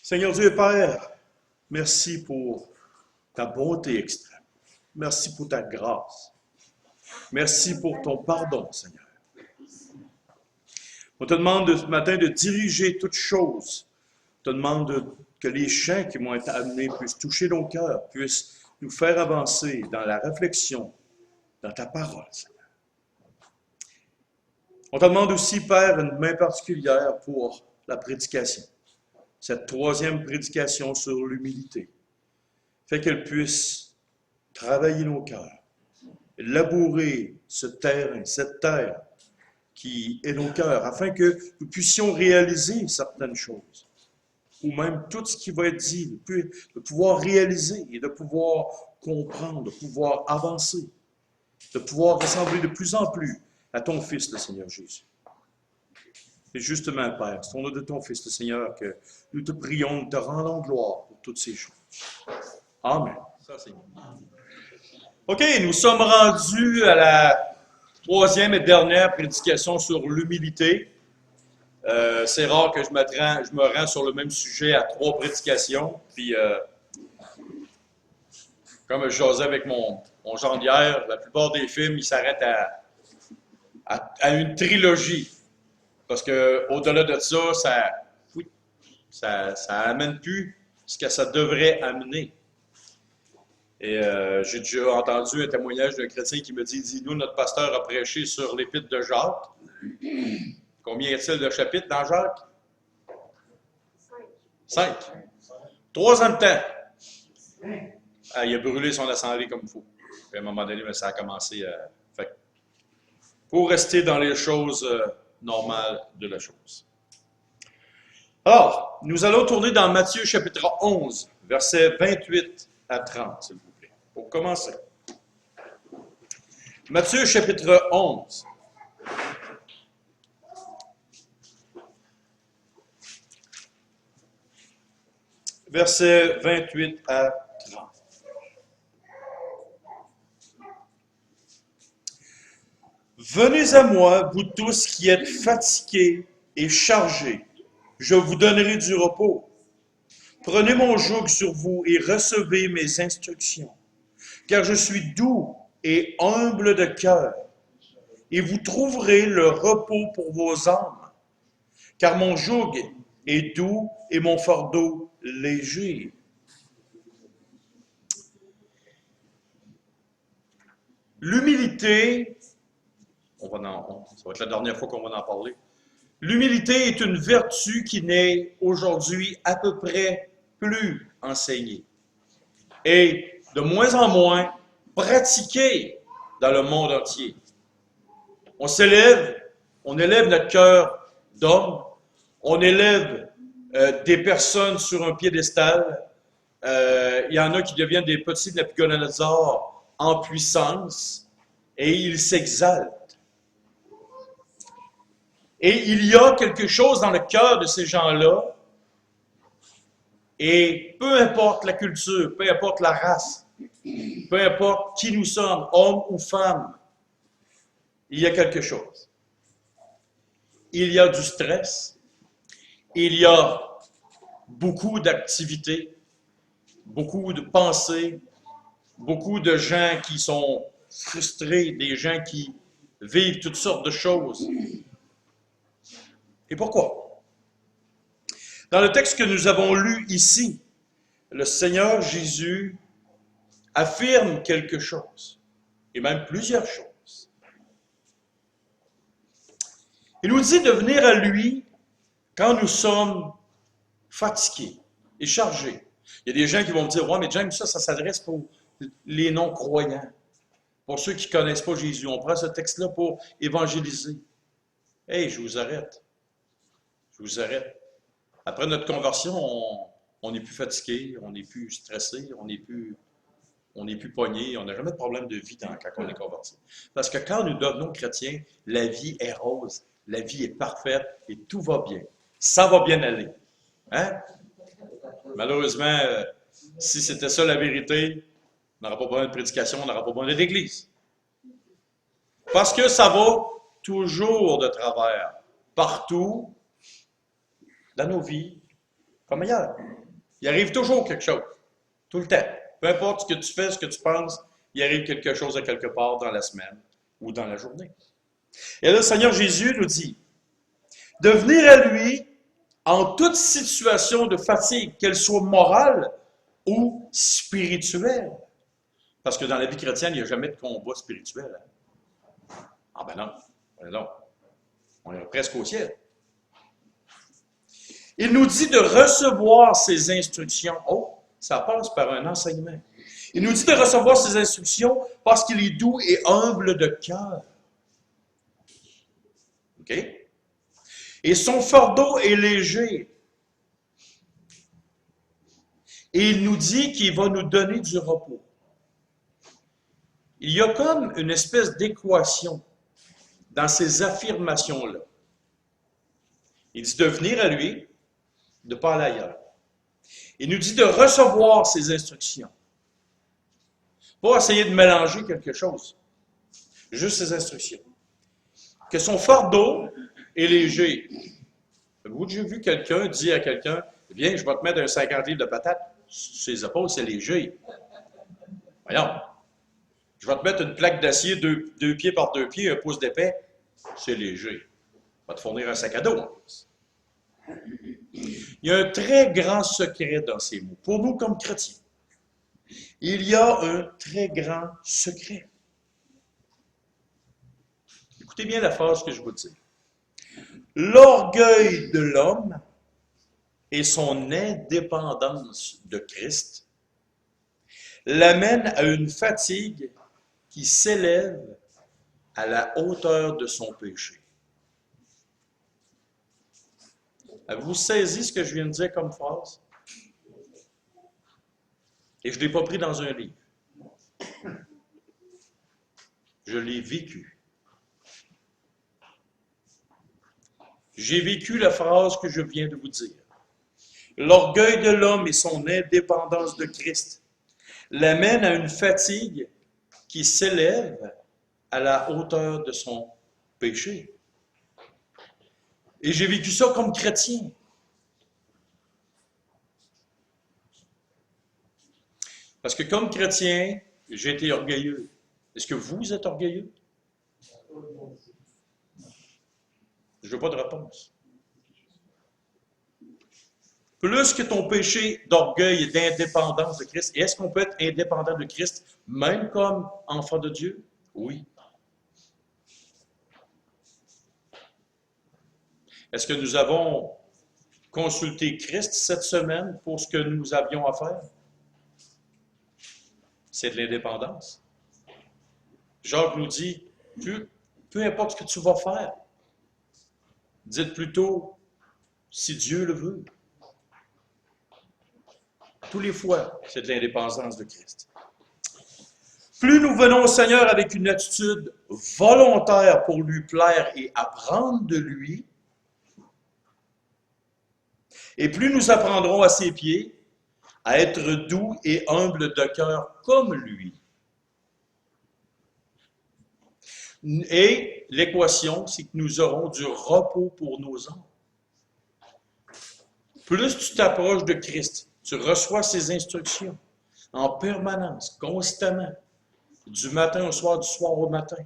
Seigneur Dieu et Père, merci pour ta bonté extrême. Merci pour ta grâce. Merci pour ton pardon, Seigneur. On te demande ce matin de diriger toutes choses. On te demande que les chants qui vont être amenés puissent toucher nos cœurs, puissent nous faire avancer dans la réflexion, dans ta parole, Seigneur. On te demande aussi, Père, une main particulière pour la prédication. Cette troisième prédication sur l'humilité. Fait qu'elle puisse travailler nos cœurs, labourer ce terrain, cette terre qui est nos cœurs, afin que nous puissions réaliser certaines choses, ou même tout ce qui va être dit, de pouvoir réaliser et de pouvoir comprendre, de pouvoir avancer, de pouvoir ressembler de plus en plus à ton Fils, le Seigneur Jésus. Et justement, Père, c'est au nom de ton Fils, le Seigneur, que nous te prions, nous te rendons gloire pour toutes ces choses. Amen. Ça, c'est... OK, nous sommes rendus à la troisième et dernière prédication sur l'humilité. C'est rare que je me rends sur le même sujet à trois prédications. Puis, comme je jasais avec mon genre d'hier, la plupart des films, ils s'arrêtent à une trilogie. Parce qu'au-delà de ça amène plus ce que ça devrait amener. Et j'ai déjà entendu un témoignage d'un chrétien qui me dit, nous, notre pasteur a prêché sur l'épître de Jacques. Combien y a-t-il de chapitres dans Jacques? 5. 3 ans de temps. Ah, il a brûlé son assemblée comme il faut. Puis à un moment donné, ça a commencé à... pour rester dans les choses normales de la chose. Alors, nous allons tourner dans Matthieu chapitre 11, versets 28 à 30, s'il vous plaît, pour commencer. Matthieu chapitre 11. Versets 28 à 30. Venez à moi, vous tous qui êtes fatigués et chargés, je vous donnerai du repos. Prenez mon joug sur vous et recevez mes instructions, car je suis doux et humble de cœur, et vous trouverez le repos pour vos âmes, car mon joug est doux et mon fardeau léger. L'humilité, ça va être la dernière fois qu'on va en parler. L'humilité est une vertu qui n'est aujourd'hui à peu près plus enseignée et de moins en moins pratiquée dans le monde entier. On élève notre cœur d'homme, on élève des personnes sur un piédestal. Il y en a qui deviennent des petits Nabucodonosor en puissance et ils s'exaltent. Et il y a quelque chose dans le cœur de ces gens-là, et peu importe la culture, peu importe la race, peu importe qui nous sommes, hommes ou femmes, il y a quelque chose. Il y a du stress, il y a beaucoup d'activités, beaucoup de pensées, beaucoup de gens qui sont frustrés, des gens qui vivent toutes sortes de choses. Et pourquoi? Dans le texte que nous avons lu ici, le Seigneur Jésus affirme quelque chose, et même plusieurs choses. Il nous dit de venir à lui quand nous sommes fatigués et chargés. Il y a des gens qui vont me dire, « Ouais, mais James, ça s'adresse pour les non-croyants, pour ceux qui ne connaissent pas Jésus. On prend ce texte-là pour évangéliser. » Hey, je vous arrête. Je vous arrête. Après notre conversion, on n'est plus fatigué, on n'est plus stressé, on n'est plus pogné, on n'a jamais de problème de vie quand on est converti. Parce que quand nous devenons chrétiens, la vie est rose, la vie est parfaite et tout va bien. Ça va bien aller. Hein? Malheureusement, si c'était ça la vérité, on n'aura pas besoin de prédication, on n'aura pas besoin d'église. Parce que ça va toujours de travers, partout, dans nos vies, comme hier. Il arrive toujours quelque chose, tout le temps. Peu importe ce que tu fais, ce que tu penses, il arrive quelque chose à quelque part dans la semaine ou dans la journée. Et là, le Seigneur Jésus nous dit de venir à lui en toute situation de fatigue, qu'elle soit morale ou spirituelle. Parce que dans la vie chrétienne, il n'y a jamais de combat spirituel. Hein? Ah ben non, on est presque au ciel. Il nous dit de recevoir ses instructions. Oh, ça passe par un enseignement. Il nous dit de recevoir ses instructions parce qu'il est doux et humble de cœur. OK? Et son fardeau est léger. Et il nous dit qu'il va nous donner du repos. Il y a comme une espèce d'équation dans ces affirmations-là. Il dit de venir à lui, de ne pas aller ailleurs. Il nous dit de recevoir ses instructions. Pas essayer de mélanger quelque chose. Juste ses instructions. Que son fardeau est léger. Avez-vous déjà vu quelqu'un dire à quelqu'un, viens, je vais te mettre un 50 livres de patates sur ses épaules, c'est léger. Voyons. Je vais te mettre une plaque d'acier, deux pieds par 2 pieds, un pouce d'épais, c'est léger. Je vais te fournir un sac à dos en plus. Il y a un très grand secret dans ces mots. Pour nous, comme chrétiens, il y a un très grand secret. Écoutez bien la phrase que je vous dis. L'orgueil de l'homme et son indépendance de Christ l'amènent à une fatigue qui s'élève à la hauteur de son péché. Avez-vous saisi ce que je viens de dire comme phrase? Et je ne l'ai pas pris dans un livre. Je l'ai vécu. J'ai vécu la phrase que je viens de vous dire. L'orgueil de l'homme et son indépendance de Christ l'amènent à une fatigue qui s'élève à la hauteur de son péché. Et j'ai vécu ça comme chrétien. Parce que comme chrétien, j'ai été orgueilleux. Est-ce que vous êtes orgueilleux? Je ne veux pas de réponse. Plus que ton péché d'orgueil et d'indépendance de Christ, est-ce qu'on peut être indépendant de Christ, même comme enfant de Dieu? Oui. Est-ce que nous avons consulté Christ cette semaine pour ce que nous avions à faire? C'est de l'indépendance. Jacques nous dit, peu importe ce que tu vas faire, dites plutôt, si Dieu le veut. Tous les fois, c'est de l'indépendance de Christ. Plus nous venons au Seigneur avec une attitude volontaire pour lui plaire et apprendre de lui, et plus nous apprendrons à ses pieds à être doux et humbles de cœur comme lui. Et l'équation, c'est que nous aurons du repos pour nos âmes. Plus tu t'approches de Christ, tu reçois ses instructions en permanence, constamment, du matin au soir, du soir au matin.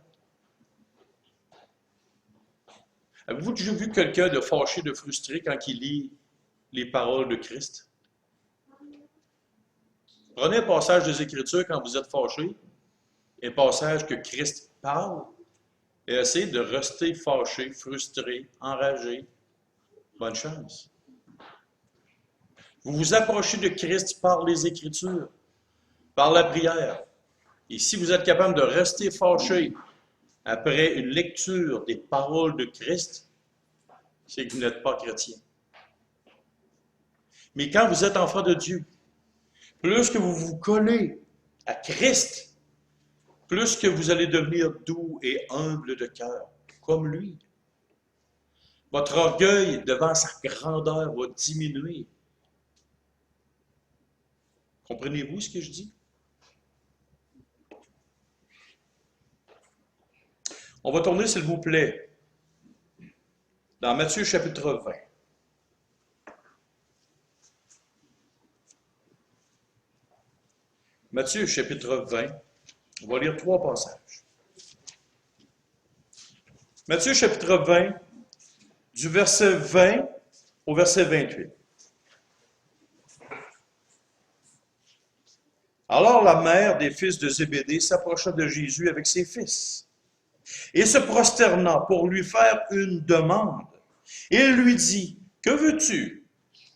Avez-vous déjà vu quelqu'un de fâché, de frustré quand il lit les paroles de Christ? Prenez un passage des Écritures quand vous êtes fâché, un passage que Christ parle, et essayez de rester fâché, frustré, enragé. Bonne chance. Vous vous approchez de Christ par les Écritures, par la prière. Et si vous êtes capable de rester fâché après une lecture des paroles de Christ, c'est que vous n'êtes pas chrétien. Mais quand vous êtes enfant de Dieu, plus que vous vous collez à Christ, plus que vous allez devenir doux et humble de cœur, comme lui. Votre orgueil devant sa grandeur va diminuer. Comprenez-vous ce que je dis? On va tourner, s'il vous plaît, dans Matthieu chapitre 20. Matthieu chapitre 20, on va lire 3 passages. Matthieu chapitre 20, du verset 20 au verset 28. Alors la mère des fils de Zébédée s'approcha de Jésus avec ses fils et se prosterna pour lui faire une demande. Il lui dit, « Que veux-tu?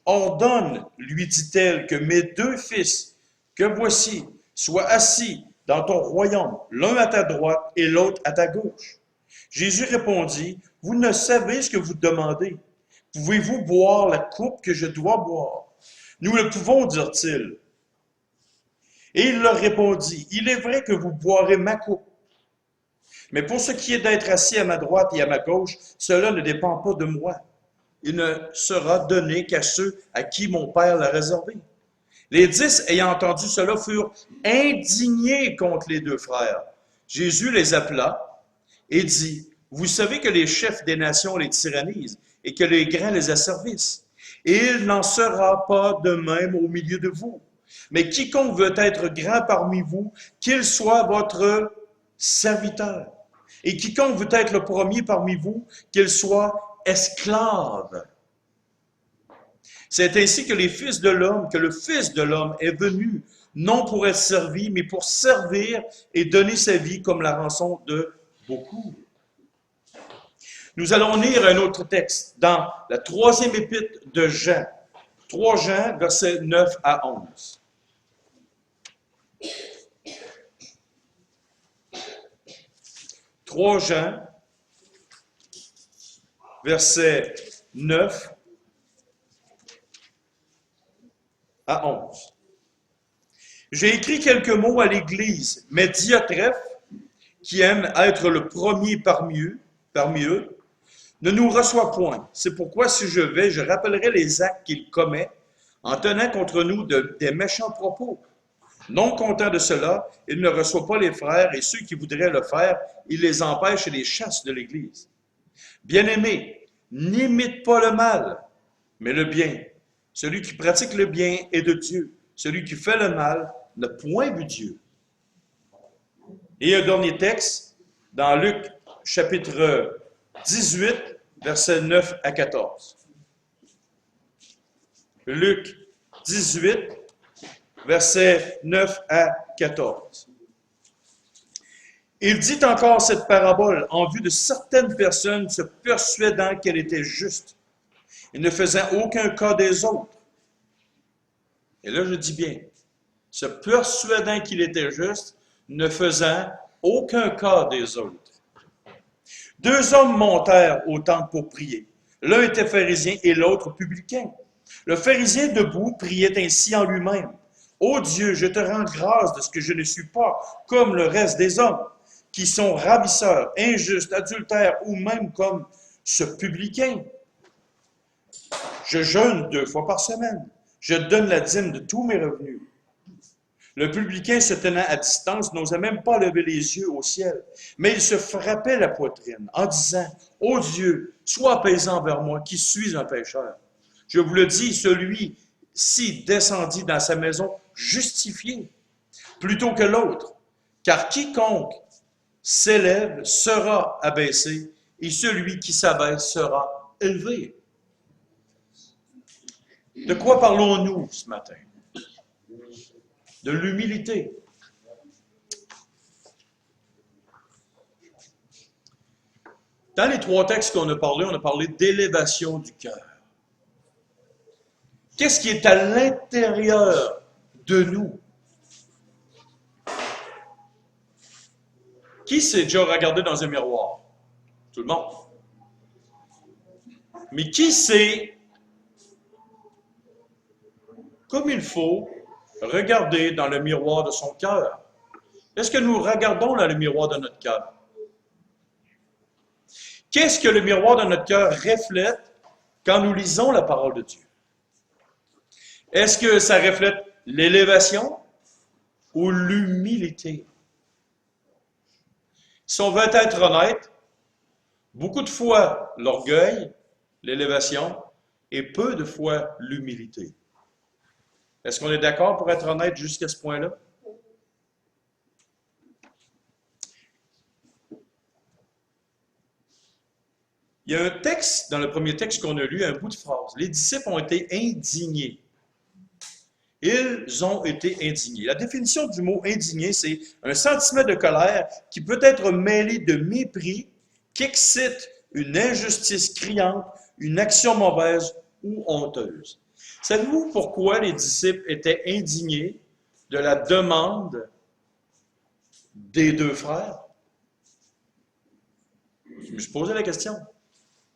Ordonne, lui dit-elle, que mes 2 fils, que voici, soient assis dans ton royaume, l'un à ta droite et l'autre à ta gauche. » Jésus répondit, « Vous ne savez ce que vous demandez. Pouvez-vous boire la coupe que je dois boire? » « Nous le pouvons, dirent-ils. Et il leur répondit, « Il est vrai que vous boirez ma coupe. Mais pour ce qui est d'être assis à ma droite et à ma gauche, cela ne dépend pas de moi. Il ne sera donné qu'à ceux à qui mon Père l'a réservé. » Les 10, ayant entendu cela, furent indignés contre les 2 frères. Jésus les appela et dit, « Vous savez que les chefs des nations les tyrannisent et que les grands les asservissent. Et il n'en sera pas de même au milieu de vous. Mais quiconque veut être grand parmi vous, qu'il soit votre serviteur. Et quiconque veut être le premier parmi vous, qu'il soit esclave. C'est ainsi que le Fils de l'homme est venu, non pour être servi, mais pour servir et donner sa vie comme la rançon de beaucoup. » Nous allons lire un autre texte dans la 3e épître de Jean, 3 Jean, versets 9 à 11. « 3 Jean, versets 9 à 11. « J'ai écrit quelques mots à l'Église, mais Diotrephe, qui aime être le premier parmi eux, ne nous reçoit point. C'est pourquoi, si je vais, je rappellerai les actes qu'il commet en tenant contre nous des méchants propos. Non content de cela, il ne reçoit pas les frères et ceux qui voudraient le faire, il les empêche et les chasse de l'Église. Bien-aimés, n'imite pas le mal, mais le bien. Celui qui pratique le bien est de Dieu. Celui qui fait le mal n'a point vu Dieu. » Et un dernier texte, dans Luc chapitre 18, versets 9 à 14. Luc 18, versets 9 à 14. Il dit encore cette parabole en vue de certaines personnes se persuadant qu'elle était juste et ne faisant aucun cas des autres. Et là, je dis bien, se persuadant qu'il était juste, ne faisant aucun cas des autres. 2 hommes montèrent au temple pour prier. L'un était pharisien et l'autre publicain. Le pharisien debout priait ainsi en lui-même. « Ô Dieu, je te rends grâce de ce que je ne suis pas comme le reste des hommes, qui sont ravisseurs, injustes, adultères ou même comme ce publicain. Je jeûne 2 fois par semaine. Je donne la dîme de tous mes revenus. » Le publicain, se tenant à distance, n'osait même pas lever les yeux au ciel, mais il se frappait la poitrine en disant, « Ô Dieu, sois apaisant envers moi, qui suis un pécheur. Je vous le dis, celui-ci descendit dans sa maison justifié, plutôt que l'autre, car quiconque s'élève sera abaissé, et celui qui s'abaisse sera élevé. » De quoi parlons-nous ce matin? De l'humilité. Dans les 3 textes qu'on a parlé d'élévation du cœur. Qu'est-ce qui est à l'intérieur de nous? Qui s'est déjà regardé dans un miroir? Tout le monde. Mais qui sait, comme il faut, regarder dans le miroir de son cœur? Est-ce que nous regardons dans le miroir de notre cœur? Qu'est-ce que le miroir de notre cœur reflète quand nous lisons la parole de Dieu? Est-ce que ça reflète l'élévation ou l'humilité? Si on veut être honnête, beaucoup de fois l'orgueil, l'élévation, et peu de fois l'humilité. Est-ce qu'on est d'accord pour être honnête jusqu'à ce point-là? Il y a un texte, dans le premier texte qu'on a lu, un bout de phrase. Les disciples ont été indignés. Ils ont été indignés. La définition du mot indigné, c'est un sentiment de colère qui peut être mêlé de mépris, qui excite une injustice criante, une action mauvaise ou honteuse. Savez-vous pourquoi les disciples étaient indignés de la demande des deux frères? Je me suis posé la question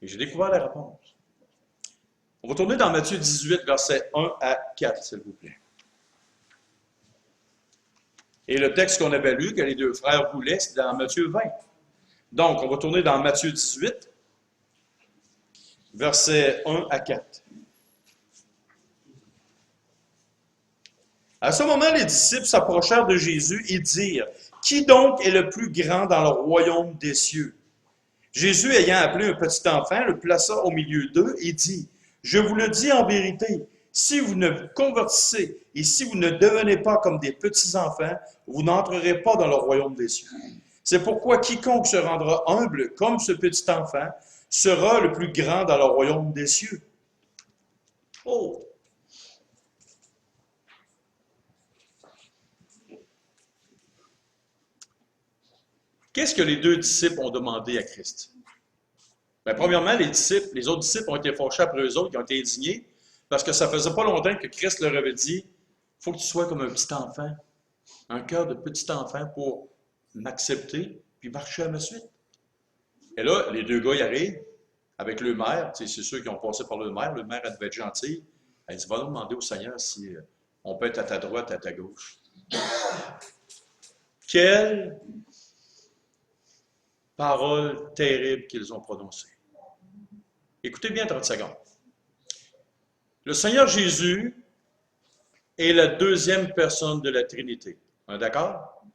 et j'ai découvert la réponse. On va tourner dans Matthieu 18, versets 1 à 4, s'il vous plaît. Et le texte qu'on avait lu, que les deux frères voulaient, c'est dans Matthieu 20. Donc, on va tourner dans Matthieu 18, versets 1 à 4. À ce moment, les disciples s'approchèrent de Jésus et dirent, « Qui donc est le plus grand dans le royaume des cieux? » Jésus, ayant appelé un petit enfant, le plaça au milieu d'eux et dit, « Je vous le dis en vérité, si vous ne vous convertissez et si vous ne devenez pas comme des petits-enfants, vous n'entrerez pas dans le royaume des cieux. C'est pourquoi quiconque se rendra humble comme ce petit enfant sera le plus grand dans le royaume des cieux. » Oh! Qu'est-ce que les deux disciples ont demandé à Christ? Bien, premièrement, les autres disciples ont été fâchés après eux autres, qui ont été indignés, parce que ça faisait pas longtemps que Christ leur avait dit, il faut que tu sois comme un petit enfant, un cœur de petit enfant pour m'accepter, puis marcher à ma suite. Et là, les deux gars y arrivent, avec le maire, c'est ceux qui ont passé par le maire elle devait être gentil, elle dit, va nous demander au Seigneur si on peut être à ta droite, à ta gauche. Quelle paroles terribles qu'ils ont prononcées. Écoutez bien 30 secondes. Le Seigneur Jésus est la deuxième personne de la Trinité. On est d'accord?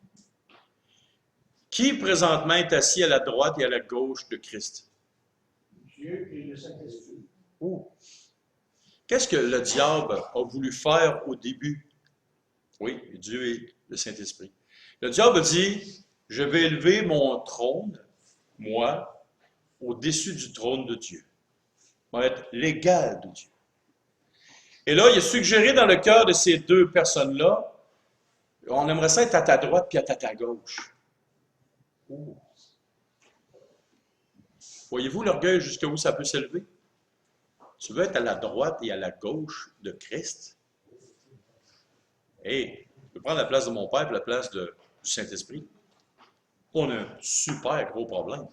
Qui présentement est assis à la droite et à la gauche de Christ? Dieu et le Saint-Esprit. Qu'est-ce que le diable a voulu faire au début? Oui, Dieu et le Saint-Esprit. Le diable dit, je vais élever mon trône, moi, au-dessus du trône de Dieu. Je vais être l'égal de Dieu. Et là, il a suggéré dans le cœur de ces deux personnes-là, on aimerait ça être à ta droite puis à ta gauche. Oh. Voyez-vous l'orgueil jusqu'où ça peut s'élever? Tu veux être à la droite et à la gauche de Christ? Hey, je peux prendre la place de mon Père et la place du Saint-Esprit. On a un super gros problème.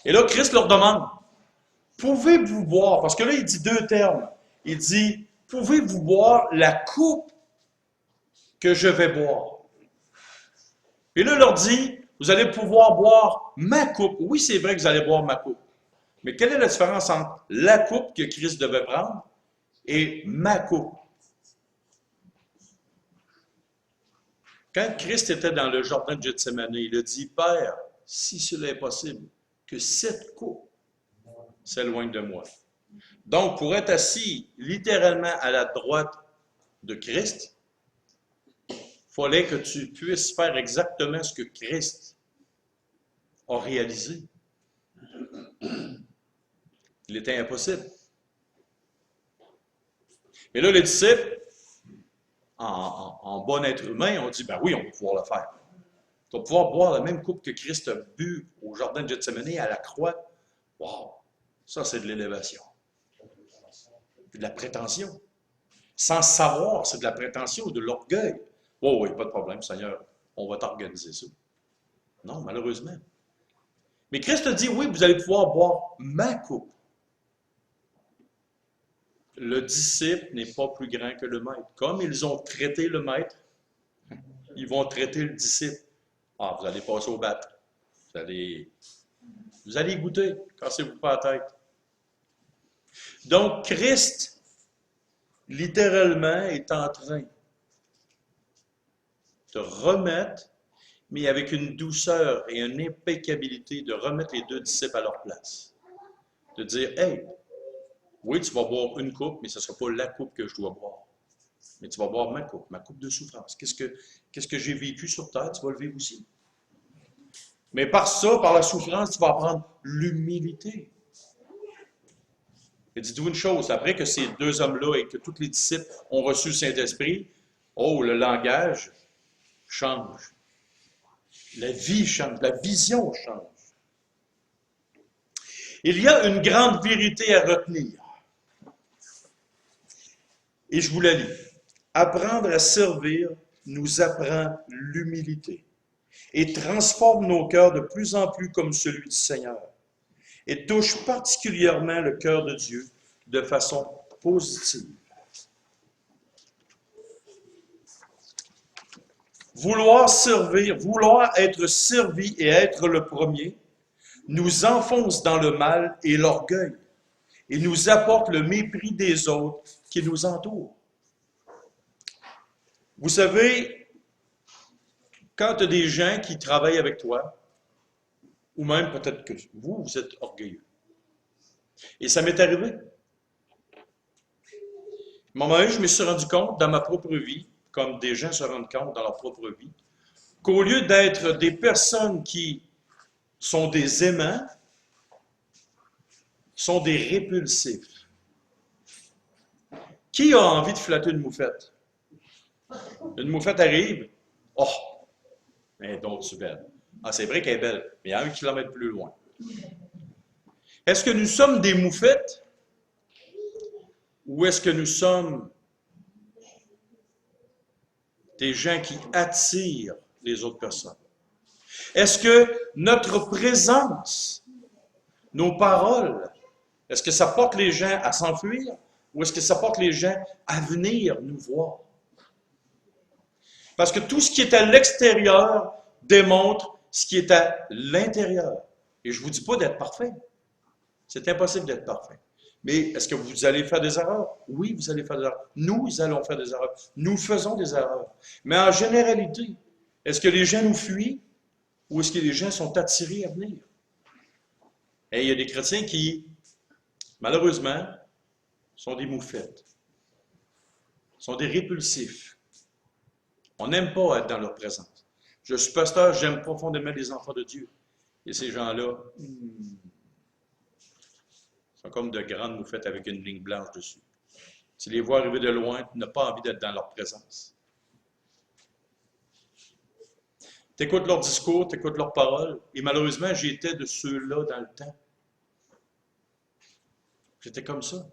Et là, Christ leur demande, pouvez-vous boire, parce que là, il dit deux termes. Il dit, pouvez-vous boire la coupe que je vais boire? Et là, il leur dit, vous allez pouvoir boire ma coupe. Oui, c'est vrai que vous allez boire ma coupe. Mais quelle est la différence entre la coupe que Christ devait prendre et ma coupe? Quand Christ était dans le jardin de Gethsémani, il a dit, Père, si cela est possible, que cette coupe s'éloigne de moi. Donc, pour être assis littéralement à la droite de Christ, il fallait que tu puisses faire exactement ce que Christ a réalisé. Il était impossible. Et là, les disciples, en bon être humain, ont dit, ben oui, on va pouvoir le faire. Tu vas pouvoir boire la même coupe que Christ a bu au jardin de Gethsémani à la croix. Wow! Ça, c'est de l'élévation. De la prétention. Sans savoir, c'est de la prétention ou de l'orgueil. Oh oui, pas de problème, Seigneur, on va t'organiser ça. Non, malheureusement. Mais Christ a dit, oui, vous allez pouvoir boire ma coupe. Le disciple n'est pas plus grand que le maître. Comme ils ont traité le maître, ils vont traiter le disciple. Ah, vous allez passer au bat. Vous allez y goûter. Cassez-vous pas la tête. Donc, Christ, littéralement, est en train de remettre, mais avec une douceur et une impeccabilité, de remettre les deux disciples à leur place. De dire, hey, oui, tu vas boire une coupe, mais ce ne sera pas la coupe que je dois boire. Mais tu vas boire ma coupe de souffrance. Qu'est-ce que j'ai vécu sur terre, tu vas le vivre aussi. Mais par ça, par la souffrance, tu vas apprendre l'humilité. Et dites-vous une chose, après que ces deux hommes-là et que tous les disciples ont reçu le Saint-Esprit, oh, le langage change. La vie change, la vision change. Il y a une grande vérité à retenir. Et je vous la lis. Apprendre à servir nous apprend l'humilité et transforme nos cœurs de plus en plus comme celui du Seigneur et touche particulièrement le cœur de Dieu de façon positive. Vouloir servir, vouloir être servi et être le premier nous enfonce dans le mal et l'orgueil et nous apporte le mépris des autres qui nous entourent. Vous savez, quand tu as des gens qui travaillent avec toi, ou même peut-être que vous êtes orgueilleux. Et ça m'est arrivé. À un moment donné, je me suis rendu compte dans ma propre vie, comme des gens se rendent compte dans leur propre vie, qu'au lieu d'être des personnes qui sont des aimants, sont des répulsifs. Qui a envie de flatter une moufette? Une moufette arrive, oh, mais donc tu belle. Ah, c'est vrai qu'elle est belle, mais à 1 kilomètre plus loin. Est-ce que nous sommes des moufettes? Ou est-ce que nous sommes des gens qui attirent les autres personnes? Est-ce que notre présence, nos paroles, est-ce que ça porte les gens à s'enfuir ou est-ce que ça porte les gens à venir nous voir? Parce que tout ce qui est à l'extérieur démontre ce qui est à l'intérieur. Et je ne vous dis pas d'être parfait. C'est impossible d'être parfait. Mais est-ce que vous allez faire des erreurs? Oui, vous allez faire des erreurs. Nous allons faire des erreurs. Nous faisons des erreurs. Mais en généralité, est-ce que les gens nous fuient ou est-ce que les gens sont attirés à venir? Et il y a des chrétiens qui, malheureusement, sont des moufettes, sont des répulsifs. On n'aime pas être dans leur présence. Je suis pasteur, j'aime profondément les enfants de Dieu. Et ces gens-là, sont comme de grandes moufettes avec une ligne blanche dessus. Tu les vois arriver de loin, tu n'as pas envie d'être dans leur présence. Tu écoutes leur discours, tu écoutes leurs paroles, et malheureusement, j'étais de ceux-là dans le temps. J'étais comme ça.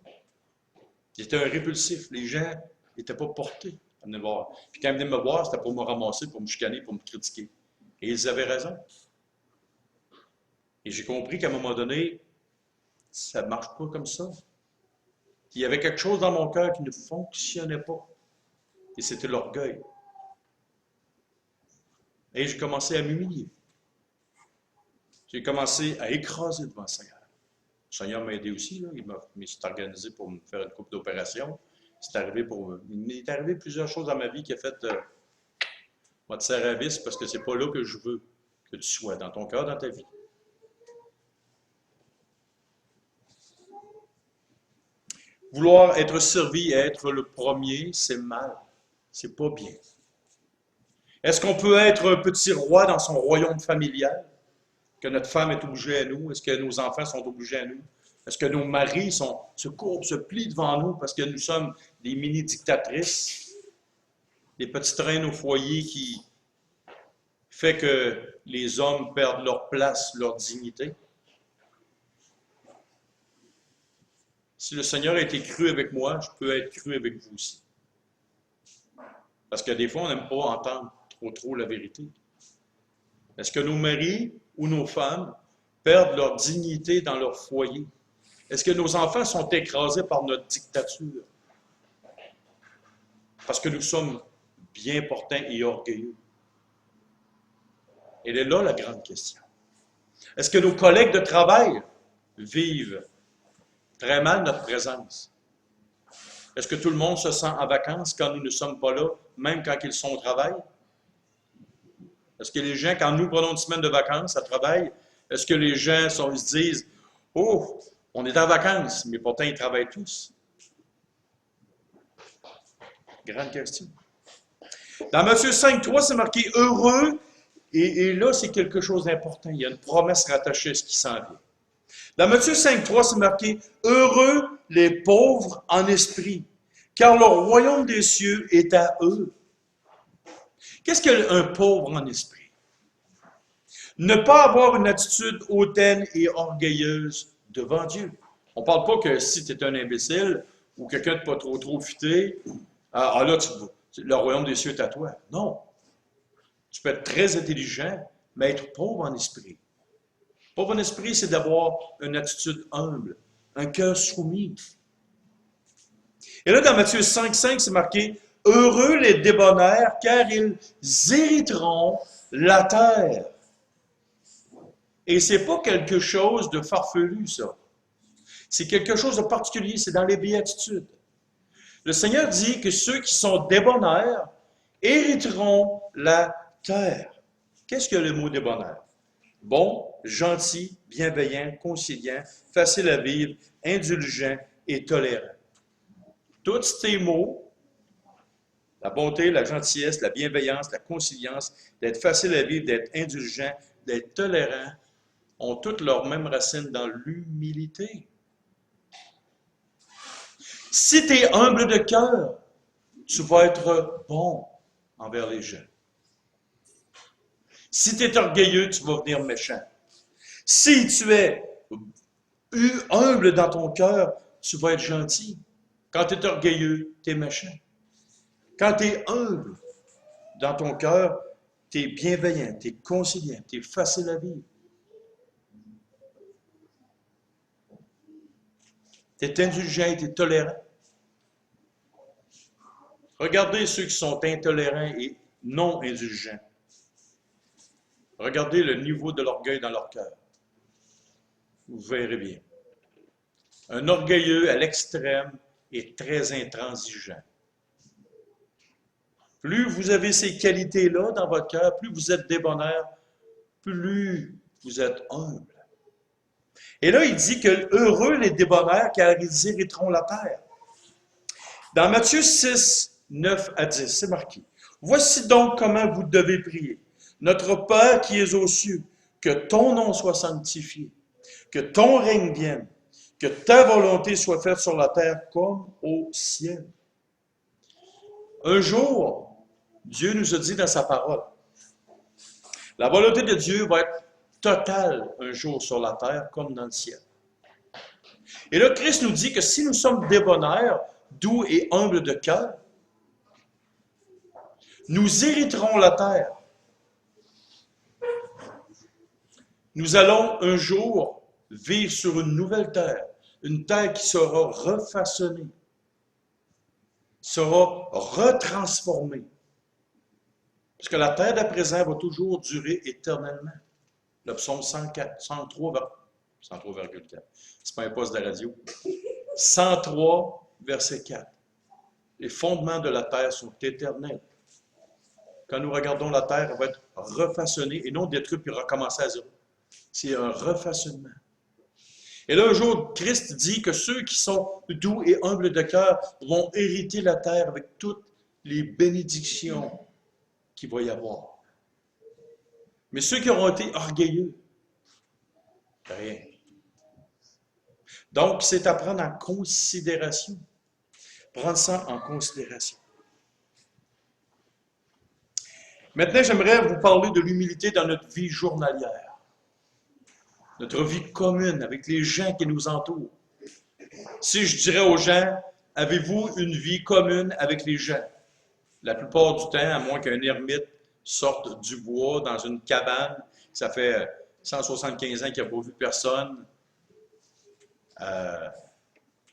J'étais un répulsif. Les gens n'étaient pas portés à venir me voir. Puis quand ils venaient me voir, c'était pour me ramasser, pour me chicaner, pour me critiquer. Et ils avaient raison. Et j'ai compris qu'à un moment donné, ça ne marche pas comme ça. Il y avait quelque chose dans mon cœur qui ne fonctionnait pas. Et c'était l'orgueil. Et j'ai commencé à m'humilier. J'ai commencé à écraser devant le Seigneur. Le Seigneur m'a aidé aussi. Là. Il s'est organisé pour me faire une couple d'opérations. Il m'est arrivé plusieurs choses dans ma vie qui a fait moi te serrer à vis parce que c'est pas là que je veux que tu sois, dans ton cœur, dans ta vie. Vouloir être servi et être le premier, c'est mal. C'est pas bien. Est-ce qu'on peut être un petit roi dans son royaume familial? Que notre femme est obligée à nous? Est-ce que nos enfants sont obligés à nous? Est-ce que nos maris se courbent, se plient devant nous parce que nous sommes des mini-dictatrices? Des petites reines au foyer qui fait que les hommes perdent leur place, leur dignité? Si le Seigneur a été cru avec moi, je peux être cru avec vous aussi. Parce que des fois, on n'aime pas entendre trop la vérité. Est-ce que nos maris ou nos femmes perdent leur dignité dans leur foyer? Est-ce que nos enfants sont écrasés par notre dictature? Parce que nous sommes bien portants et orgueilleux. Elle est là la grande question. Est-ce que nos collègues de travail vivent très mal notre présence? Est-ce que tout le monde se sent en vacances quand nous ne sommes pas là, même quand ils sont au travail? Est-ce que les gens, quand nous prenons une semaine de vacances à travail, est-ce que les gens ils se disent « Oh, on est en vacances, mais pourtant ils travaillent tous. » Grande question. Dans Matthieu 5, 3, c'est marqué « Heureux Et là, c'est quelque chose d'important. Il y a une promesse rattachée à ce qui s'en vient. Dans Matthieu 5,3, c'est marqué « Heureux les pauvres en esprit, car le royaume des cieux est à eux. » Qu'est-ce qu'un pauvre en esprit? Ne pas avoir une attitude hautaine et orgueilleuse devant Dieu. On ne parle pas que si tu es un imbécile ou quelqu'un de pas trop futé, là, le royaume des cieux est à toi. Non. Tu peux être très intelligent, mais être pauvre en esprit. Pauvre en esprit, c'est d'avoir une attitude humble, un cœur soumis. Et là, dans Matthieu 5,5, c'est marqué « Heureux les débonnaires, car ils hériteront la terre. » Et ce n'est pas quelque chose de farfelu, ça. C'est quelque chose de particulier, c'est dans les béatitudes. Le Seigneur dit que ceux qui sont débonnaires hériteront la terre. Qu'est-ce que le mot débonnaire? Bon, gentil, bienveillant, conciliant, facile à vivre, indulgent et tolérant. Tous ces mots, la bonté, la gentillesse, la bienveillance, la conciliance, d'être facile à vivre, d'être indulgent, d'être tolérant, ont toutes leurs mêmes racines dans l'humilité. Si tu es humble de cœur, tu vas être bon envers les gens. Si tu es orgueilleux, tu vas devenir méchant. Si tu es humble dans ton cœur, tu vas être gentil. Quand tu es orgueilleux, tu es méchant. Quand tu es humble dans ton cœur, tu es bienveillant, tu es conciliant, tu es facile à vivre. Tu es indulgent, tu es tolérant. Regardez ceux qui sont intolérants et non indulgents. Regardez le niveau de l'orgueil dans leur cœur. Vous verrez bien. Un orgueilleux à l'extrême est très intransigeant. Plus vous avez ces qualités-là dans votre cœur, plus vous êtes débonnaire, plus vous êtes humble. Et là, il dit que heureux les débonnaires, car ils hériteront la terre. Dans Matthieu 6, 9 à 10, c'est marqué. Voici donc comment vous devez prier. Notre Père qui es aux cieux, que ton nom soit sanctifié, que ton règne vienne, que ta volonté soit faite sur la terre comme au ciel. Un jour, Dieu nous a dit dans sa parole, la volonté de Dieu va être totale un jour sur la terre comme dans le ciel. Et là, Christ nous dit que si nous sommes débonnaires, doux et humbles de cœur, nous hériterons la terre. Nous allons un jour vivre sur une nouvelle terre, une terre qui sera refaçonnée, sera retransformée. Parce que la terre d'à présent va toujours durer éternellement. Le psaume 104, 103,4. C'est pas un poste de radio. 103, verset 4. Les fondements de la terre sont éternels. Quand nous regardons la terre, elle va être refaçonnée et non détruite puis recommencer à zéro. C'est un refaçonnement. Et là, un jour, Christ dit que ceux qui sont doux et humbles de cœur vont hériter la terre avec toutes les bénédictions qu'il va y avoir. Mais ceux qui auront été orgueilleux, rien. Donc, c'est à prendre en considération. Prendre ça en considération. Maintenant, j'aimerais vous parler de l'humilité dans notre vie journalière. Notre vie commune avec les gens qui nous entourent. Si je dirais aux gens, avez-vous une vie commune avec les gens? La plupart du temps, à moins qu'un ermite sorte du bois dans une cabane, ça fait 175 ans qu'il n'a pas vu personne,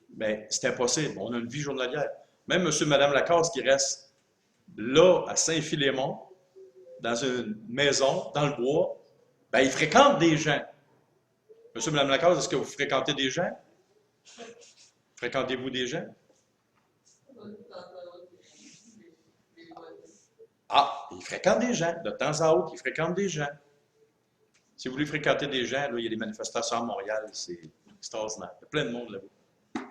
ben, c'est impossible. On a une vie journalière. Même monsieur et madame Lacasse qui restent là, à Saint-Philémon, dans une maison, dans le bois, ben, ils fréquentent des gens. Monsieur et madame Lacasse, est-ce que vous fréquentez des gens? Fréquentez-vous des gens? Ah, ils fréquentent des gens. De temps à autre, ils fréquentent des gens. Si vous voulez fréquenter des gens, là, il y a des manifestations à Montréal, c'est extraordinaire. Il y a plein de monde là-bas.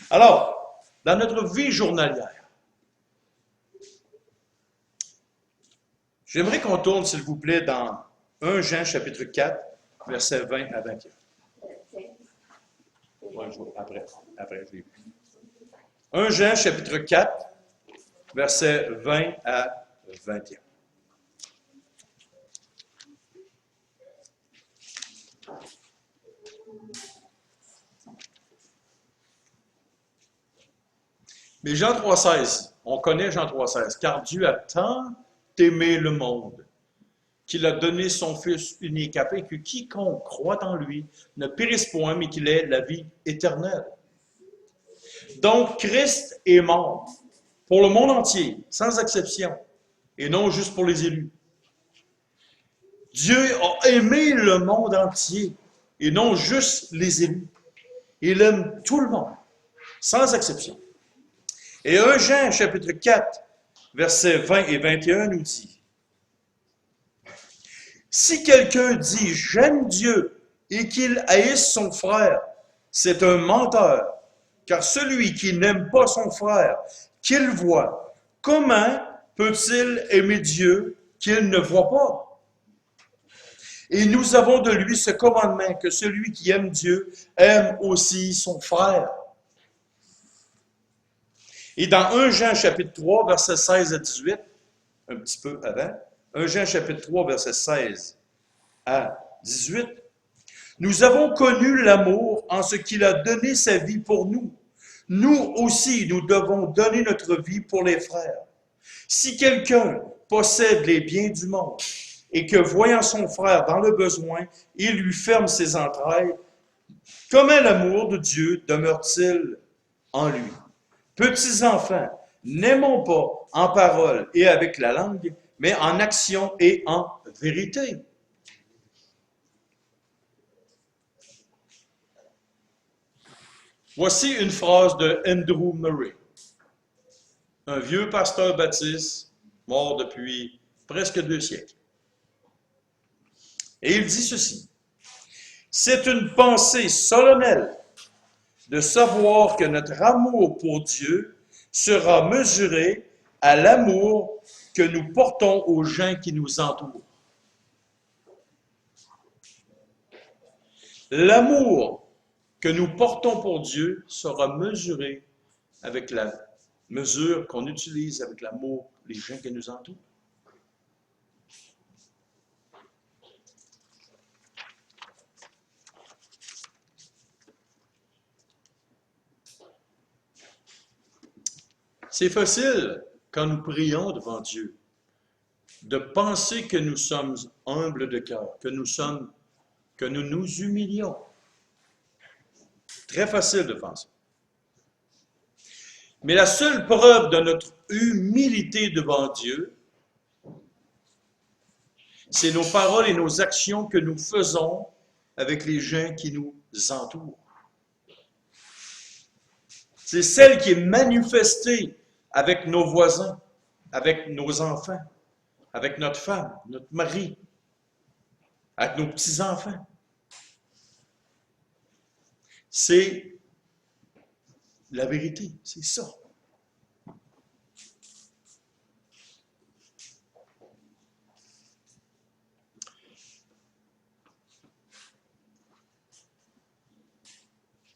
Alors, dans notre vie journalière, J'aimerais qu'on tourne, s'il vous plaît, dans 1 Jean chapitre 4, versets 20 à 21. Ouais, après, je l'ai vu. 1 Jean chapitre 4, versets 20 à 21. Mais Jean 3,16, on connaît Jean 3,16, car Dieu a tant aimé le monde qu'il a donné son Fils unique, afin que quiconque croit en lui ne périsse point, mais qu'il ait la vie éternelle. Donc, Christ est mort pour le monde entier, sans exception, et non juste pour les élus. Dieu a aimé le monde entier, et non juste les élus. Il aime tout le monde, sans exception. Et 1 Jean, chapitre 4, versets 20 et 21 nous dit, « Si quelqu'un dit « J'aime Dieu » et qu'il haïsse son frère, c'est un menteur, car celui qui n'aime pas son frère, qu'il voit, comment peut-il aimer Dieu qu'il ne voit pas? Et nous avons de lui ce commandement, que celui qui aime Dieu aime aussi son frère. » Et dans 1 Jean chapitre 3, versets 16 à 18, un petit peu avant, 1 Jean chapitre 3, versets 16 à 18, nous avons connu l'amour en ce qu'il a donné sa vie pour nous. Nous aussi, nous devons donner notre vie pour les frères. Si quelqu'un possède les biens du monde et que, voyant son frère dans le besoin, il lui ferme ses entrailles, comment l'amour de Dieu demeure-t-il en lui? Petits enfants, n'aimons pas en parole et avec la langue, mais en action et en vérité. Voici une phrase de Andrew Murray, un vieux pasteur baptiste mort depuis presque 2 siècles. Et il dit ceci, « C'est une pensée solennelle de savoir que notre amour pour Dieu sera mesuré à l'amour que nous portons aux gens qui nous entourent. L'amour que nous portons pour Dieu sera mesuré avec la mesure qu'on utilise avec l'amour des gens qui nous entourent. C'est facile, quand nous prions devant Dieu, de penser que nous sommes humbles de cœur, que nous nous humilions. Très facile de penser. Mais la seule preuve de notre humilité devant Dieu, c'est nos paroles et nos actions que nous faisons avec les gens qui nous entourent. C'est celle qui est manifestée avec nos voisins, avec nos enfants, avec notre femme, notre mari, avec nos petits-enfants. C'est la vérité, c'est ça.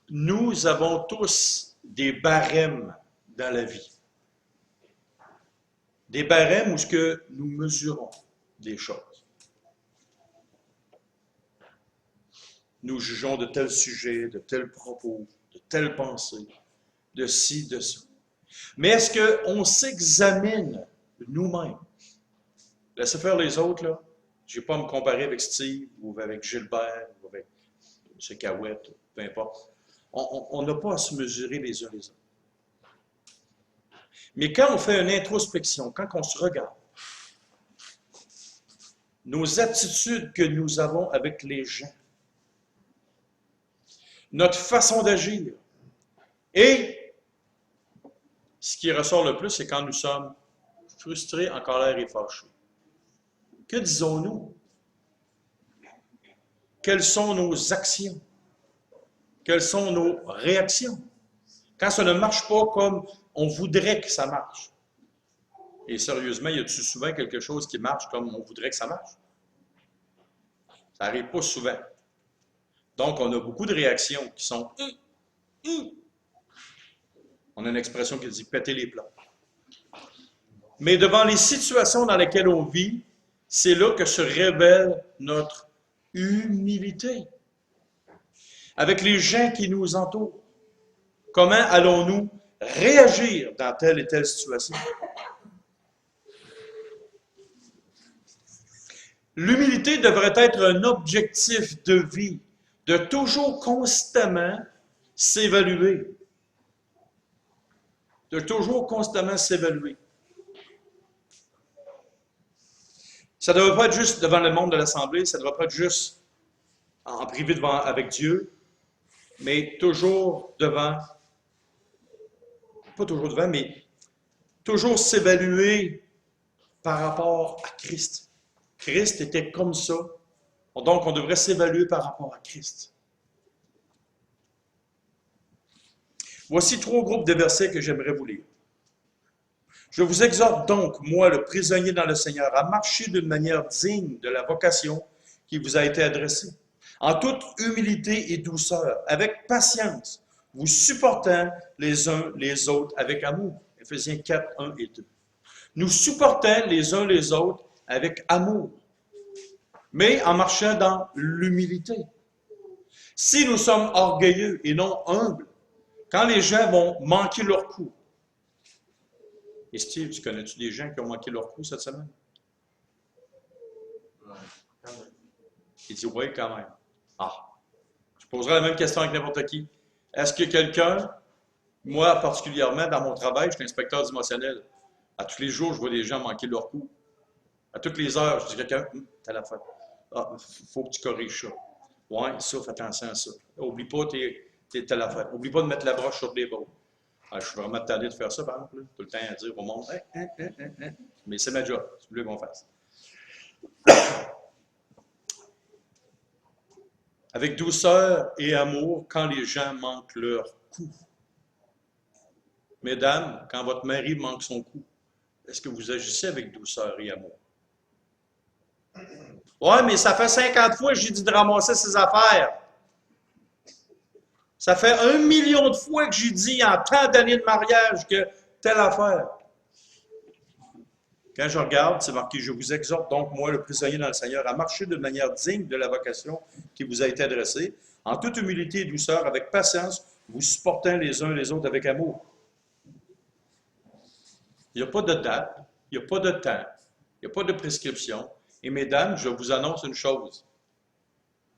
Nous avons tous des barèmes dans la vie. Des barèmes où ce que nous mesurons des choses. Nous jugeons de tels sujets, de tels propos, de telles pensées, de ci, de ça. Mais est-ce qu'on s'examine nous-mêmes? Laissez faire les autres, là. Je ne vais pas me comparer avec Steve, ou avec Gilbert, ou avec M. Cahouette, peu importe. On n'a pas à se mesurer les uns les autres. Mais quand on fait une introspection, quand on se regarde, nos attitudes que nous avons avec les gens, notre façon d'agir, et ce qui ressort le plus, c'est quand nous sommes frustrés, en colère et fâchés. Que disons-nous? Quelles sont nos actions? Quelles sont nos réactions? Quand ça ne marche pas comme on voudrait que ça marche. Et sérieusement, y a-t-il souvent quelque chose qui marche comme on voudrait que ça marche? Ça n'arrive pas souvent. Donc, on a beaucoup de réactions qui sont On a une expression qui dit péter les plombs. Mais devant les situations dans lesquelles on vit, c'est là que se révèle notre humilité. Avec les gens qui nous entourent, comment allons-nous réagir dans telle et telle situation? L'humilité devrait être un objectif de vie, de toujours constamment s'évaluer. De toujours constamment s'évaluer. Ça ne devrait pas être juste devant le monde de l'Assemblée, ça ne devrait pas être juste en privé avec Dieu, mais toujours devant, pas toujours devant, mais toujours s'évaluer par rapport à Christ. Christ était comme ça, donc on devrait s'évaluer par rapport à Christ. Voici 3 groupes de versets que j'aimerais vous lire. Je vous exhorte donc, moi, le prisonnier dans le Seigneur, à marcher d'une manière digne de la vocation qui vous a été adressée, en toute humilité et douceur, avec patience, vous supportant les uns les autres avec amour. Éphésiens 4, 1 et 2. Nous supportons les uns les autres avec amour, mais en marchant dans l'humilité. Si nous sommes orgueilleux et non humbles, quand les gens vont manquer leur coup, et Steve, tu connais-tu des gens qui ont manqué leur coup cette semaine? Il dit oui, quand même. Ah, je poserai la même question avec n'importe qui. Est-ce que quelqu'un, moi particulièrement dans mon travail, je suis inspecteur émotionnel, à tous les jours, je vois des gens manquer leur coup. À toutes les heures, je dis à quelqu'un, t'as la faute. Ah, faut que tu corriges ça. Ouais, ça, fais attention à ça. Oublie pas, t'as la faute. Oublie pas de mettre la broche sur les bords. Ah, je suis vraiment tanné de faire ça, par exemple, là. Tout le temps à dire au monde, mais c'est ma job, c'est plus qu'on fasse. Avec douceur et amour quand les gens manquent leur coup. Mesdames, quand votre mari manque son coup, est-ce que vous agissez avec douceur et amour? Ouais, mais ça fait 50 fois que j'ai dit de ramasser ses affaires. Ça fait 1 million de fois que j'ai dit en tant d'années de mariage que telle affaire. Quand je regarde, c'est marqué « Je vous exhorte donc, moi, le prisonnier dans le Seigneur, à marcher de manière digne de la vocation qui vous a été adressée, en toute humilité et douceur, avec patience, vous supportant les uns les autres avec amour. » Il n'y a pas de date, il n'y a pas de temps, il n'y a pas de prescription. Et mesdames, je vous annonce une chose.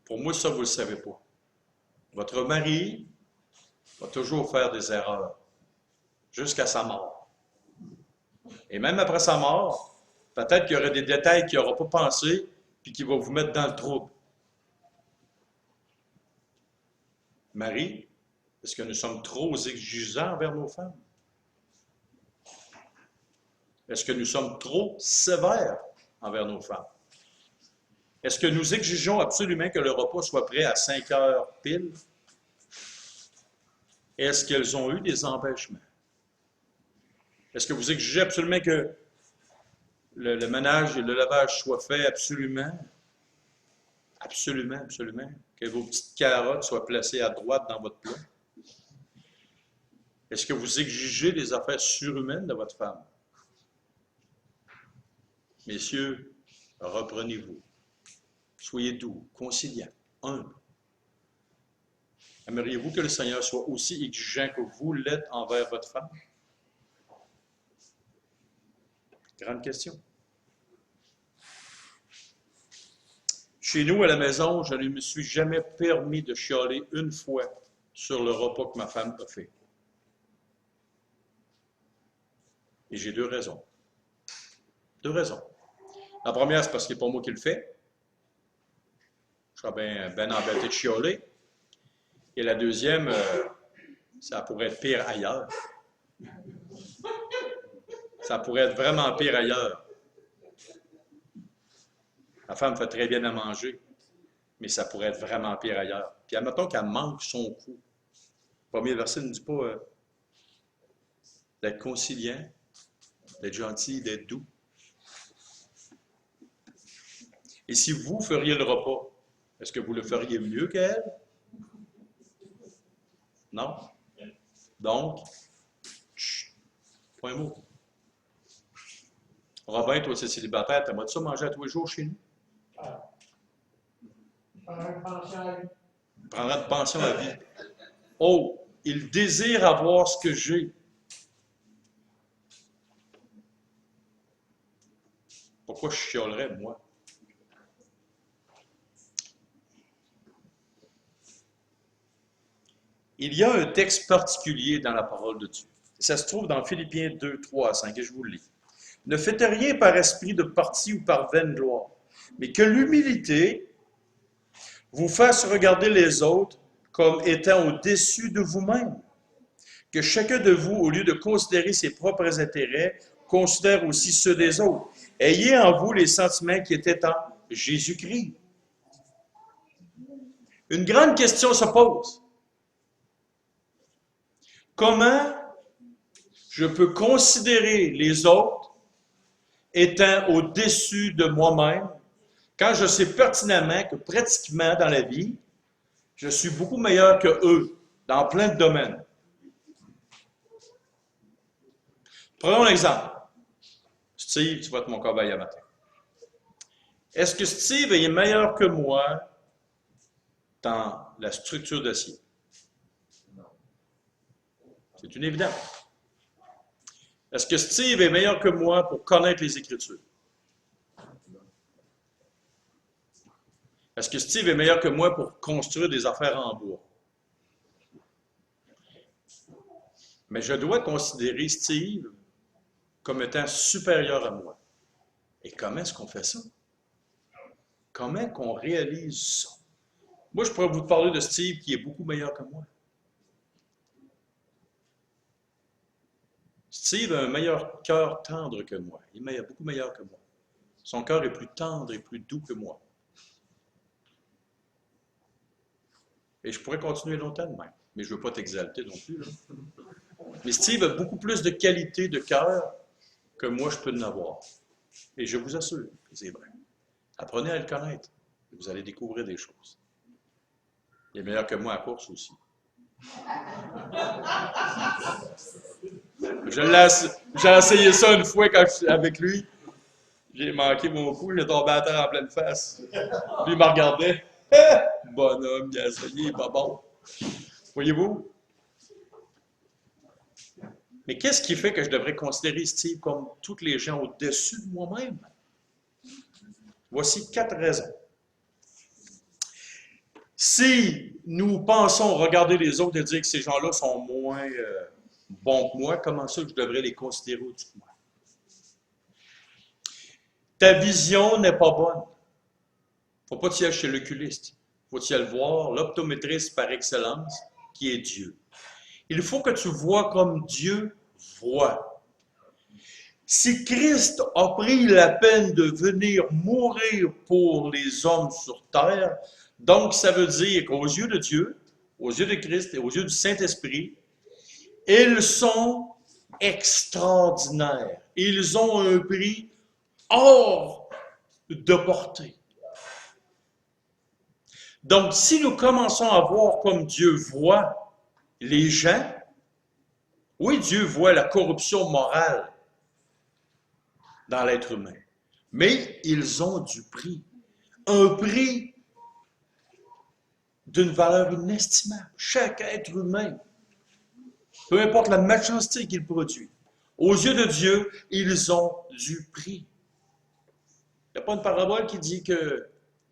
Pour moi, ça, vous ne le savez pas. Votre mari va toujours faire des erreurs, jusqu'à sa mort. Et même après sa mort, peut-être qu'il y aurait des détails qu'il n'aura pas pensé, puis qu'il va vous mettre dans le trouble. Marie, est-ce que nous sommes trop exigeants envers nos femmes? Est-ce que nous sommes trop sévères envers nos femmes? Est-ce que nous exigeons absolument que le repas soit prêt à 5 heures pile? Est-ce qu'elles ont eu des empêchements? Est-ce que vous exigez absolument que le ménage et le lavage soient faits absolument? Absolument, absolument. Que vos petites carottes soient placées à droite dans votre plat? Est-ce que vous exigez des affaires surhumaines de votre femme? Messieurs, reprenez-vous. Soyez doux, conciliants, humbles. Aimeriez-vous que le Seigneur soit aussi exigeant que vous l'êtes envers votre femme? Grande question. Chez nous, à la maison, je ne me suis jamais permis de chialer une fois sur le repas que ma femme a fait. Et j'ai 2 raisons. 2 raisons. La première, c'est parce que c'est pas moi qui le fais. Je serais bien embêté de chialer. Et la deuxième, ça pourrait être pire ailleurs. Ça pourrait être vraiment pire ailleurs. Ma femme fait très bien à manger, mais ça pourrait être vraiment pire ailleurs. Puis admettons qu'elle manque son coup. Le premier verset ne dit pas d'être conciliant, d'être gentil, d'être doux. Et si vous feriez le repas, est-ce que vous le feriez mieux qu'elle? Non? Donc, chut, pas un mot. Robin, toi, c'est célibataire, t'aimerais-tu ça manger à tous les jours chez nous? Prendra de pension à vie. Oh, il désire avoir ce que j'ai. Pourquoi je chialerais, moi? Il y a un texte particulier dans la parole de Dieu. Ça se trouve dans Philippiens 2, 3 à 5, et je vous le lis. Ne faites rien par esprit de parti ou par vaine gloire, mais que l'humilité vous fasse regarder les autres comme étant au-dessus de vous-même. Que chacun de vous, au lieu de considérer ses propres intérêts, considère aussi ceux des autres. Ayez en vous les sentiments qui étaient en Jésus-Christ. Une grande question se pose. Comment je peux considérer les autres étant au-dessus de moi-même quand je sais pertinemment que pratiquement dans la vie, je suis beaucoup meilleur que eux dans plein de domaines. Prenons l'exemple. Steve, tu vas être mon cobaye à matin. Est-ce que Steve est meilleur que moi dans la structure d'acier? C'est une évidence. Est-ce que Steve est meilleur que moi pour connaître les Écritures? Est-ce que Steve est meilleur que moi pour construire des affaires en bois? Mais je dois considérer Steve comme étant supérieur à moi. Et comment est-ce qu'on fait ça? Comment qu'on réalise ça? Moi, je pourrais vous parler de Steve qui est beaucoup meilleur que moi. Steve a un meilleur cœur tendre que moi. Il est beaucoup meilleur que moi. Son cœur est plus tendre et plus doux que moi. Et je pourrais continuer longtemps de même. Mais je ne veux pas t'exalter non plus. Là. Mais Steve a beaucoup plus de qualité de cœur que moi je peux en avoir. Et je vous assure que c'est vrai. Apprenez à le connaître. Et vous allez découvrir des choses. Il est meilleur que moi à course aussi. J'ai essayé ça une fois quand je suis avec lui. J'ai manqué mon coup, j'ai tombé à terre en pleine face. Lui, il me regardait. Bonhomme, il a essayé, il n'est pas bon. Voyez-vous? Mais qu'est-ce qui fait que je devrais considérer Steve comme tous les gens au-dessus de moi-même? Voici 4 raisons. Si nous pensons regarder les autres et dire que ces gens-là sont moins bons que moi, comment ça je devrais les considérer au-dessus de moi? Ta vision n'est pas bonne. Il ne faut pas que tu y ailles chez l'oculiste. Il faut que tu y ailles voir l'optométriste par excellence, qui est Dieu. Il faut que tu vois comme Dieu voit. Si Christ a pris la peine de venir mourir pour les hommes sur terre, donc ça veut dire qu'aux yeux de Dieu, aux yeux de Christ et aux yeux du Saint-Esprit, ils sont extraordinaires. Ils ont un prix hors de portée. Donc, si nous commençons à voir comme Dieu voit les gens, oui, Dieu voit la corruption morale dans l'être humain, mais ils ont du prix. Un prix d'une valeur inestimable. Chaque être humain, peu importe la méchanceté qu'il produit, aux yeux de Dieu, ils ont du prix. Il n'y a pas une parabole qui dit que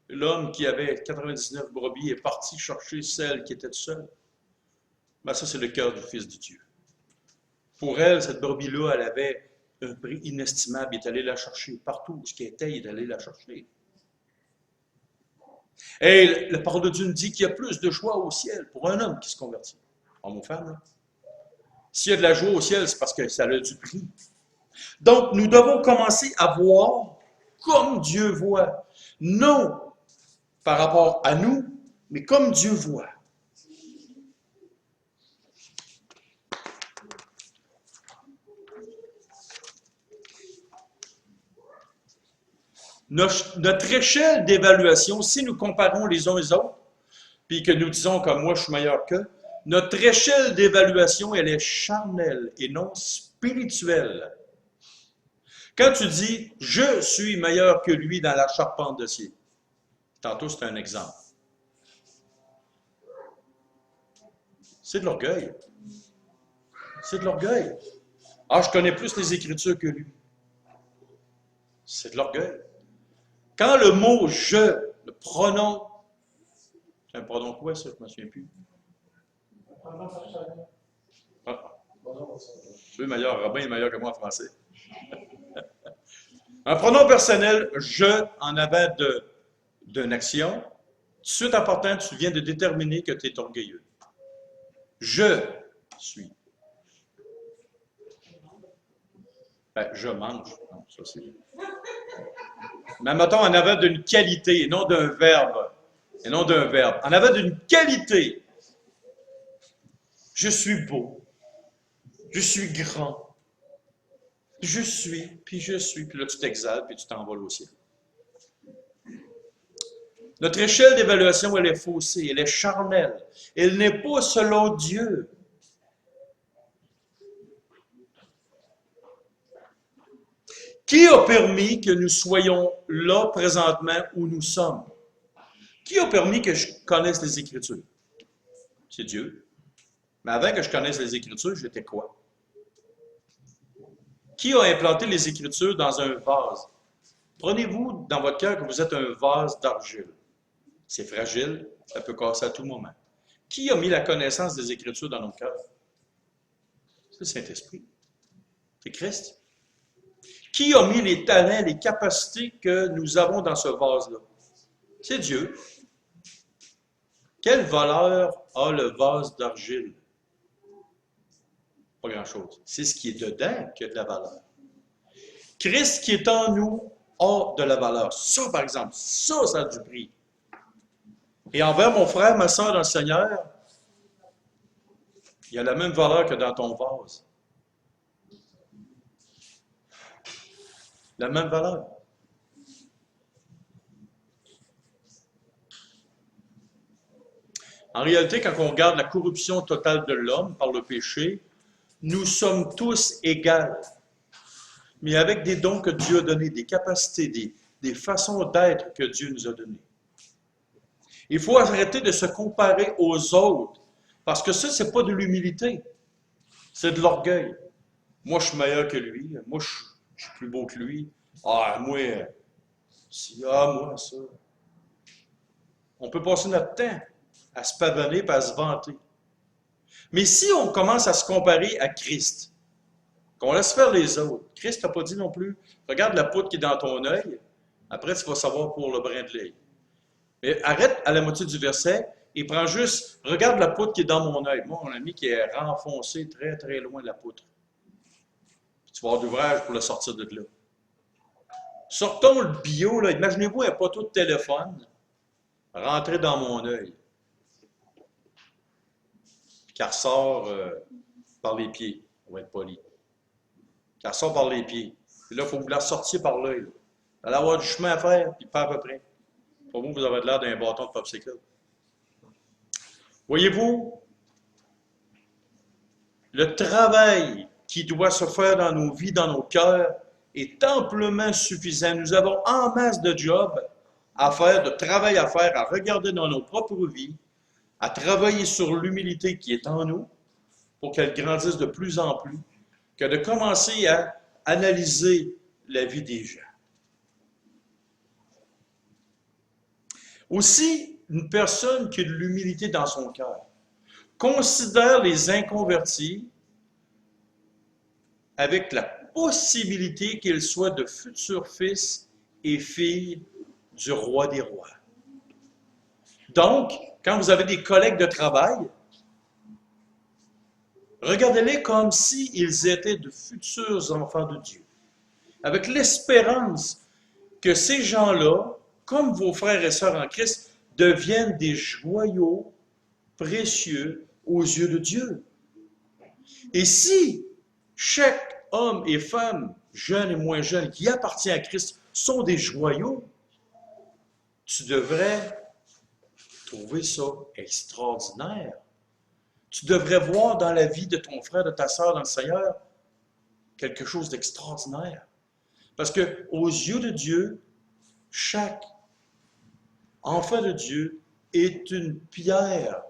l'homme qui avait 99 brebis est parti chercher celle qui était seule. Ben ça, c'est le cœur du Fils de Dieu. Pour elle, cette brebis-là, elle avait un prix inestimable. Il est allé la chercher partout où ce qui était, il est allé la chercher. Et la parole de Dieu nous dit qu'il y a plus de joie au ciel pour un homme qui se convertit. Homme ou femme, là. S'il y a de la joie au ciel, c'est parce que ça a du prix. Donc, nous devons commencer à voir comme Dieu voit. Non par rapport à nous, mais comme Dieu voit. Notre échelle d'évaluation, si nous comparons les uns les autres, puis que nous disons comme moi je suis meilleur qu'eux, notre échelle d'évaluation, elle est charnelle et non spirituelle. Quand tu dis « je suis meilleur que lui dans la charpente d'acier », tantôt c'est un exemple. C'est de l'orgueil. C'est de l'orgueil. Ah, je connais plus les Écritures que lui. C'est de l'orgueil. Quand le mot « je », le pronom, c'est un pronom quoi ça, je ne me souviens plus. Ah, je suis meilleur, Robin est meilleur que moi en français. Un pronom personnel, « je » en avant d'une action, tout de suite important, tu viens de déterminer que tu es orgueilleux. Je suis. Ben, je mange. Non, ça c'est. Mais mettons en avant d'une qualité et non d'un verbe. Et non d'un verbe. En avant d'une qualité. Je suis beau. Je suis grand. Je suis, puis je suis. Puis là, tu t'exaltes, puis tu t'envoles au ciel. Notre échelle d'évaluation, elle est faussée, elle est charnelle. Elle n'est pas selon Dieu. Qui a permis que nous soyons là présentement où nous sommes? Qui a permis que je connaisse les Écritures? C'est Dieu. Mais avant que je connaisse les Écritures, j'étais quoi? Qui a implanté les Écritures dans un vase? Prenez-vous dans votre cœur que vous êtes un vase d'argile. C'est fragile, ça peut casser à tout moment. Qui a mis la connaissance des Écritures dans nos cœurs? C'est le Saint-Esprit. C'est Christ. Qui a mis les talents, les capacités que nous avons dans ce vase-là? C'est Dieu. Quelle valeur a le vase d'argile? Pas grand-chose. C'est ce qui est dedans qui a de la valeur. Christ qui est en nous a de la valeur. Ça, par exemple, ça a du prix. Et envers mon frère, ma soeur dans le Seigneur, il y a la même valeur que dans ton vase. La même valeur. En réalité, quand on regarde la corruption totale de l'homme par le péché, nous sommes tous égaux, mais avec des dons que Dieu a donnés, des capacités, des façons d'être que Dieu nous a données. Il faut arrêter de se comparer aux autres, parce que ça, ce n'est pas de l'humilité, c'est de l'orgueil. Moi, je suis meilleur que lui, moi, je suis plus beau que lui. Ah, moi, moi, ça. On peut passer notre temps à se pavaner et à se vanter. Mais si on commence à se comparer à Christ, qu'on laisse faire les autres, Christ n'a pas dit non plus, regarde la poutre qui est dans ton œil, après tu vas savoir pour le brin de l'œil. Mais arrête à la moitié du verset et prends juste, regarde la poutre qui est dans mon œil. Moi, mon ami qui est renfoncé très, très loin de la poutre. Tu vas avoir d'ouvrage pour le sortir de là. Sortons le bio, là. Imaginez-vous un poteau de téléphone rentrer dans mon œil. Qui ressort par les pieds. On va être poli. Qui ressort par les pieds. Puis là, il faut vous la sortir par l'œil. Vous allez avoir du chemin à faire, puis pas à peu près. Pour vous, vous avez l'air d'un bâton de popsicle. Voyez-vous, le travail qui doit se faire dans nos vies, dans nos cœurs, est amplement suffisant. Nous avons en masse de jobs à faire, de travail à faire, à regarder dans nos propres vies, à travailler sur l'humilité qui est en nous, pour qu'elle grandisse de plus en plus, que de commencer à analyser la vie des gens. Aussi, une personne qui a de l'humilité dans son cœur considère les inconvertis avec la possibilité qu'ils soient de futurs fils et filles du roi des rois. Donc, quand vous avez des collègues de travail, regardez-les comme s'ils étaient de futurs enfants de Dieu, avec l'espérance que ces gens-là, comme vos frères et sœurs en Christ, deviennent des joyaux précieux aux yeux de Dieu. Et si chaque homme et femme, jeune et moins jeune, qui appartient à Christ, sont des joyaux, tu devrais trouver ça extraordinaire. Tu devrais voir dans la vie de ton frère, de ta sœur dans le Seigneur, quelque chose d'extraordinaire. Parce que aux yeux de Dieu, chaque enfant de Dieu est une pierre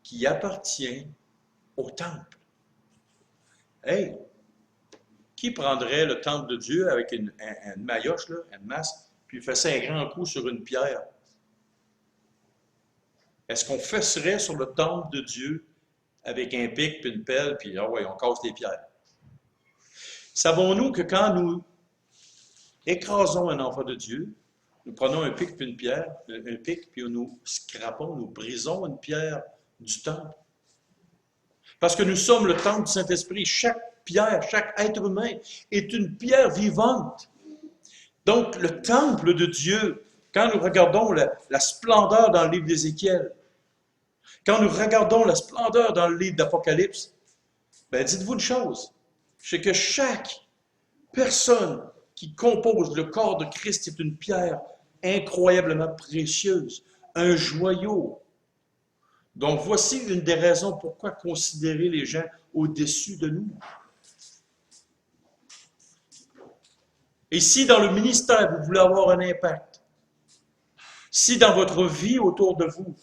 qui appartient au temple. Hey, qui prendrait le temple de Dieu avec une maillotche, là, une masse, puis fait un grand coup sur une pierre? Est-ce qu'on fesserait sur le temple de Dieu avec un pic puis une pelle, puis ah ouais, on casse les pierres? Savons-nous que quand nous écrasons un enfant de Dieu, nous prenons un pic puis une pierre, un pic, puis nous scrapons, nous brisons une pierre du temple? Parce que nous sommes le temple du Saint-Esprit. Chaque pierre, chaque être humain est une pierre vivante. Donc, le temple de Dieu, quand nous regardons la splendeur dans le livre d'Ézéchiel, quand nous regardons la splendeur dans le livre d'Apocalypse, ben dites-vous une chose, c'est que chaque personne qui compose le corps de Christ est une pierre incroyablement précieuse, un joyau. Donc, voici une des raisons pourquoi considérer les gens au-dessus de nous. Et si dans le ministère, vous voulez avoir un impact, si dans votre vie autour de vous,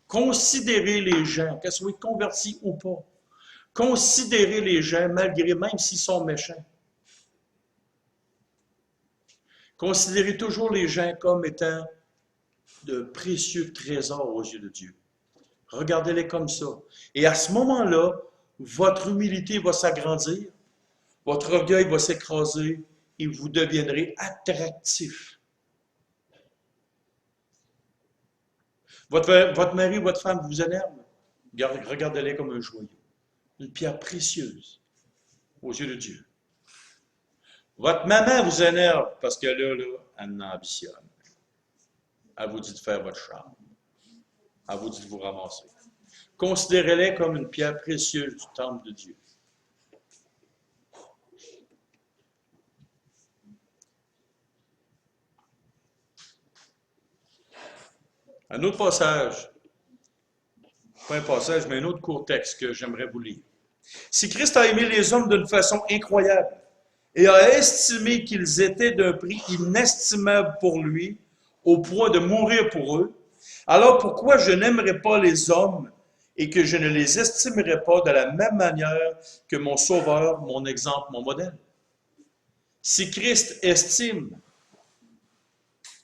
considérez les gens, qu'elles soient convertis ou pas, considérez les gens malgré même s'ils sont méchants. Considérez toujours les gens comme étant de précieux trésors aux yeux de Dieu. Regardez-les comme ça. Et à ce moment-là, votre humilité va s'agrandir, votre orgueil va s'écraser et vous deviendrez attractif. Votre mari ou votre femme vous énerve, regardez-les comme un joyau, une pierre précieuse aux yeux de Dieu. Votre maman vous énerve parce que là, elle ambitionne. Elle vous dit de faire votre charme. Elle vous dit de vous ramasser. Considérez-les comme une pierre précieuse du temple de Dieu. Un autre passage, pas un passage, mais un autre court texte que j'aimerais vous lire. Si Christ a aimé les hommes d'une façon incroyable et a estimé qu'ils étaient d'un prix inestimable pour lui, au point de mourir pour eux, alors pourquoi je n'aimerais pas les hommes et que je ne les estimerais pas de la même manière que mon Sauveur, mon exemple, mon modèle? Si Christ estime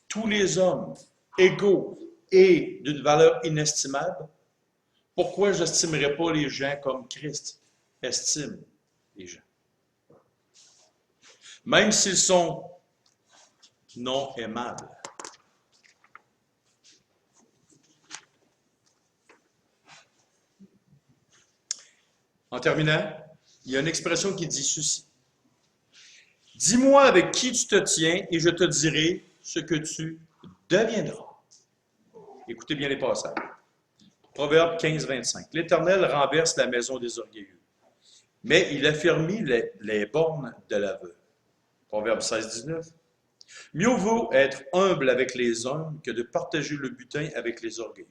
tous les hommes égaux et d'une valeur inestimable, pourquoi je n'estimerais pas les gens comme Christ estime les gens? Même s'ils sont non aimables. En terminant, il y a une expression qui dit ceci. Dis-moi avec qui tu te tiens et je te dirai ce que tu deviendras. Écoutez bien les passages. Proverbe 15, 25. L'Éternel renverse la maison des orgueilleux, mais il affermit les bornes de l'aveugle. Proverbe 16, 19. Mieux vaut être humble avec les hommes que de partager le butin avec les orgueilleux.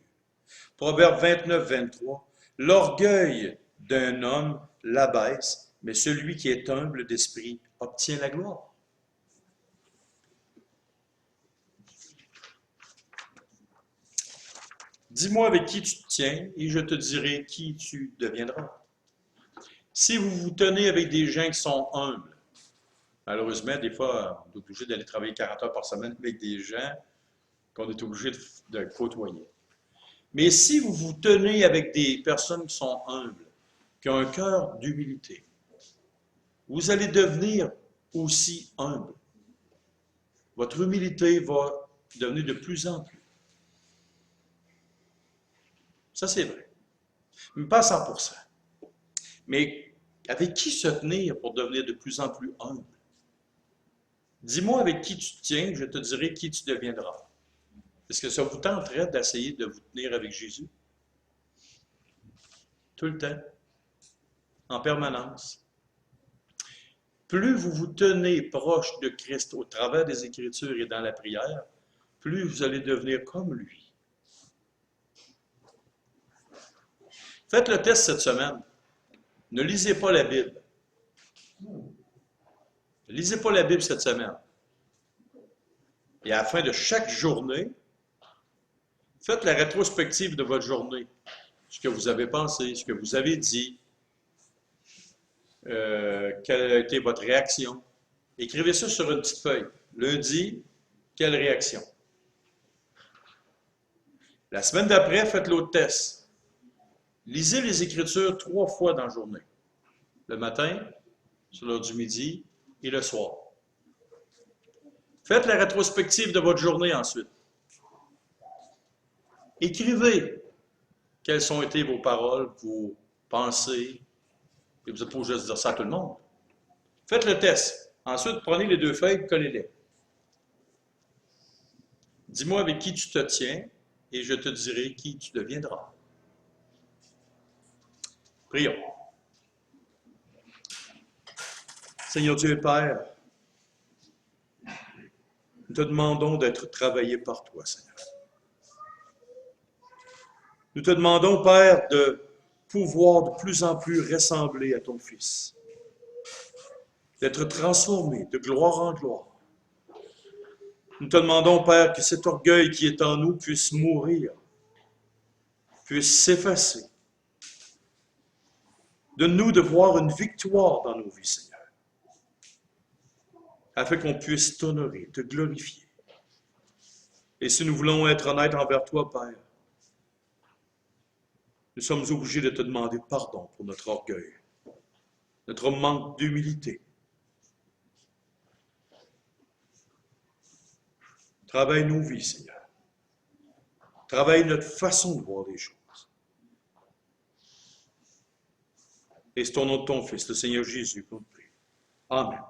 Proverbe 29, 23. L'orgueil d'un homme l'abaisse, mais celui qui est humble d'esprit obtient la gloire. Dis-moi avec qui tu te tiens et je te dirai qui tu deviendras. Si vous vous tenez avec des gens qui sont humbles, malheureusement, des fois, on est obligé d'aller travailler 40 heures par semaine avec des gens qu'on est obligé de côtoyer. Mais si vous vous tenez avec des personnes qui sont humbles, qui ont un cœur d'humilité, vous allez devenir aussi humble. Votre humilité va devenir de plus en plus. Ça, c'est vrai. Mais pas à 100%. Mais avec qui se tenir pour devenir de plus en plus humble? Dis-moi avec qui tu te tiens, je te dirai qui tu deviendras. Est-ce que ça vous tenterait d'essayer de vous tenir avec Jésus? Tout le temps. En permanence. plus vous vous tenez proche de Christ au travers des Écritures et dans la prière, plus vous allez devenir comme lui. Faites le test cette semaine. Ne lisez pas la Bible. Ne lisez pas la Bible cette semaine. Et à la fin de chaque journée, faites la rétrospective de votre journée. Ce que vous avez pensé, ce que vous avez dit, quelle a été votre réaction. Écrivez ça sur une petite feuille. Lundi, quelle réaction? La semaine d'après, faites l'autre test. Lisez les Écritures 3 fois dans la journée. Le matin, sur l'heure du midi et le soir. Faites la rétrospective de votre journée ensuite. Écrivez quelles ont été vos paroles, vos pensées. Et vous n'êtes pas obligé de dire ça à tout le monde. Faites le test. Ensuite, prenez les 2 feuilles, collez-les. Dis-moi avec qui tu te tiens et je te dirai qui tu deviendras. Prions. Seigneur Dieu et Père, nous te demandons d'être travaillé par toi, Seigneur. Nous te demandons, Père, de pouvoir de plus en plus ressembler à ton Fils, d'être transformé de gloire en gloire. Nous te demandons, Père, que cet orgueil qui est en nous puisse mourir, puisse s'effacer. Donne-nous de voir une victoire dans nos vies, Seigneur, afin qu'on puisse t'honorer, te glorifier. Et si nous voulons être honnêtes envers toi, Père, nous sommes obligés de te demander pardon pour notre orgueil, notre manque d'humilité. Travaille nos vies, Seigneur. Travaille notre façon de voir les choses. Et c'est au nom de ton Fils, le Seigneur Jésus, qu'on te prie. Amen.